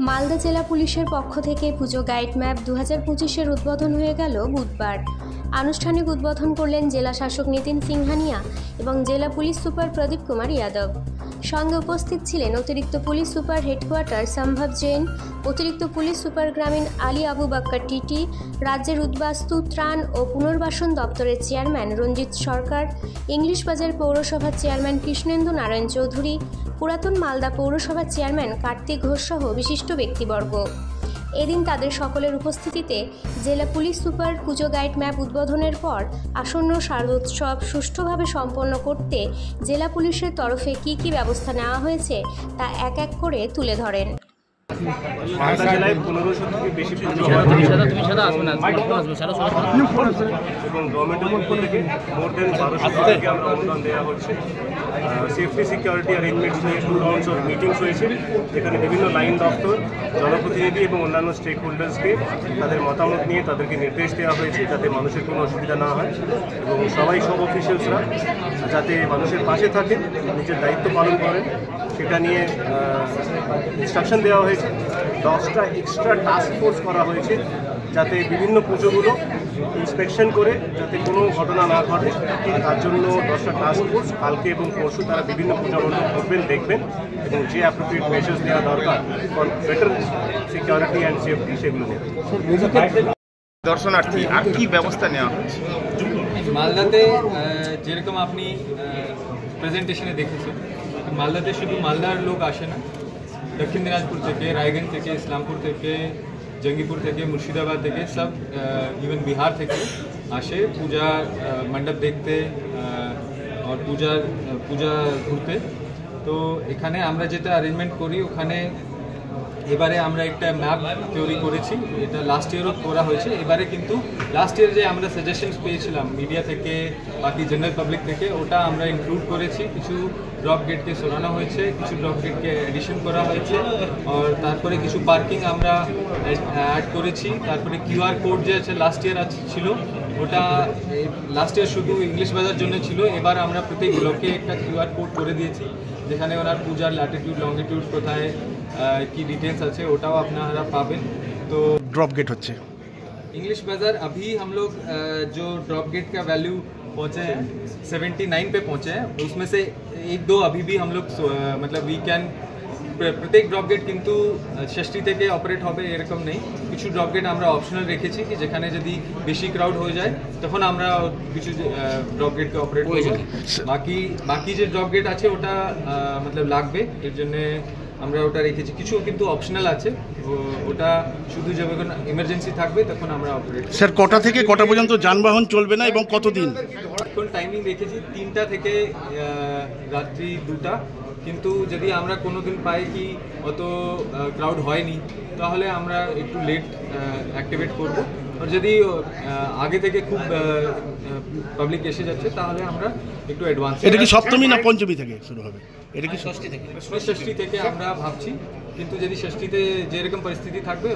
মালদা জেলা পুলিশের পক্ষ থেকে পুজো গাইড ম্যাপ 2025-এর উদ্বোধন হয়ে গেল বুধবার। আনুষ্ঠানিক উদ্বোধন করলেন জেলা শাসক নিতিন সিংহানিয়া এবং জেলা পুলিশ সুপার প্রদীপ কুমার যাদব। সঙ্গে উপস্থিত ছিলেন অতিরিক্ত পুলিশ সুপার হেডকোয়ার্টার সম্ভব জৈন, অতিরিক্ত পুলিশ সুপার গ্রামীণ আলী আবু বাক্কার টিটি, রাজ্যের উদ্বাস্তু ত্রাণ ও পুনর্বাসন দপ্তরের চেয়ারম্যান রঞ্জিত সরকার, ইংলিশ বাজার পৌরসভার চেয়ারম্যান কৃষ্ণেন্দু নারায়ণ চৌধুরী, পুরাতন মালদা পৌরসভার চেয়ারম্যান কার্তিক ঘোষ সহ বিশিষ্ট ব্যক্তিবর্গ। এদিন তাদের সকলের উপস্থিতিতে জেলা পুলিশ সুপার পুজো গাইড ম্যাপ উদ্বোধনের পর আসন্ন শারদোৎসব সুষ্ঠুভাবে সম্পন্ন করতে জেলা পুলিশের তরফে কী কী ব্যবস্থা নেওয়া হয়েছে তা এক এক করে তুলে ধরেন। মালদা জেলায় 1500 থেকে বেশি পুজো এবং গভর্নমেন্টের পক্ষ থেকে মোর দেন 1200 থেকে আমরা অনুদান দেওয়া হচ্ছে। সেফটি সিকিউরিটি অ্যারেঞ্জমেন্টস নিয়ে 2 রাউন্ডস অফ মিটিংস হয়েছে, যেখানে বিভিন্ন লাইন দপ্তর, জনপ্রতিনিধি এবং অন্যান্য স্টেক হোল্ডার্সকে তাদের মতামত নিয়ে তাদেরকে নির্দেশ দেওয়া হয়েছে যাতে মানুষের কোনো অসুবিধা না হয় এবং সবাই সব অফিসিয়ালসরা যাতে মানুষের পাশে থাকে, নিজের দায়িত্ব পালন করেন, সেটা নিয়ে ইনস্ট্রাকশন দেওয়া হয়েছে। 10টা এক্সট্রা টাস্ক ফোর্স করা হয়েছে যাতে বিভিন্ন পুজোগুলো ইন্সপেকশন করে যাতে কোনো ঘটনা না ঘটে, তার জন্য 10টা টাস্ক ফোর্স কালকে এবং পরশু তারা বিভিন্ন পূজা মণ্ডপ ঘুরবেন, দেখবেন এবং যে অ্যাপ্রোপ্রিয়েট মেজার্স নেওয়া দরকার for better security and safety সেগুলো নেবে। দর্শনার্থী আর কি ব্যবস্থা নেওয়া হচ্ছে? মালদাতে যেরকম আপনি প্রেজেন্টেশনে দেখেছেন, মালদাতে শুধু মালদার লোক আসে না, দক্ষিণ দিনাজপুর থেকে, রায়গঞ্জ থেকে, ইসলামপুর থেকে, জঙ্গিপুর থেকে, মুর্শিদাবাদ থেকে, সব ইভেন বিহার থেকে আসে পূজা মণ্ডপ দেখতে আর পূজা ঘুরতে। তো এখানে আমরা যেটা অ্যারেঞ্জমেন্ট করি, ওখানে এবারে আমরা একটা ম্যাপ তৈরি করেছি, এটা লাস্ট ইয়ারও করা হয়েছে। এবারে কিন্তু লাস্ট ইয়ার যে আমরা সাজেশনস পেয়েছিলাম মিডিয়া থেকে, বাকি জেনারেল পাবলিক থেকে, ওটা আমরা ইনক্লুড করেছি। কিছু ড্রপ গেটকে সরানো হয়েছে, কিছু ড্রপ গেটকে এডিশন করা হয়েছে, আর তারপরে কিছু পার্কিং আমরা অ্যাড করেছি। তারপরে কিউআর কোড যে আছে লাস্ট ইয়ার ছিল, ওটা লাস্ট ইয়ার শুধু ইংলিশ বাজার জন্য ছিল, এবার আমরা প্রত্যেক ব্লকে একটা কিউআর কোড করে দিয়েছি, যেখানে ওনার পূজার ল্যাটিটিউড লংগিটিউড কোথায় की डिटेल्स अच्छे ओटाओ अपना पाबेन। तो ड्रॉप गेट होच्छे इंग्लिश बाजार अभी हम लोग जो ड्रॉप गेट का वैल्यू पहुँचे हैं 79 पे पहुँचे हैं, उसमें से 1-2 अभी भी हम लोग मतलब वी कैन प्रत्येक ड्रप गेट किन्तु षष्ठी থেকে অপারেট হবে এরকম নেই। কিছু ড্রপ গেট আমরা অপশনাল রেখেছি কি যেখানে যদি বেশি ক্রাউড হয়ে যায় তখন আমরা কিছু ড্রপ গেটকে অপারেট করব। বাকি যে ড্রপ গেট আছে ওটা मतलब লাগবে, এর জন্য আমরা ওটা রেখেছি। কিছু কিন্তু অপশনাল আছে, ওটা শুধু যখন ইমার্জেন্সি থাকবে তখন আমরা অপারেট। স্যার কটা থেকে কটা পর্যন্ত যানবাহন চলবে না এবং কতদিন? এখন টাইমিং রেখেছি 3টা থেকে রাত্রি 2টা, কিন্তু যদি আমরা কোনো দিন পাই কি অত ক্রাউড হয়নি তাহলে আমরা একটু লেট অ্যাক্টিভেট করব, আর যদি আগে থেকে খুব পাবলিক এসে যাচ্ছে তাহলে আমরা একটু অ্যাডভান্স। এটা কি সপ্তমী না পঞ্চমী থেকে শুরু হবে? এটা কি ষষ্ঠী থেকে আমরা ভাবছি, কিন্তু যদি ষষ্ঠীতে যেরকম পরিস্থিতি থাকবে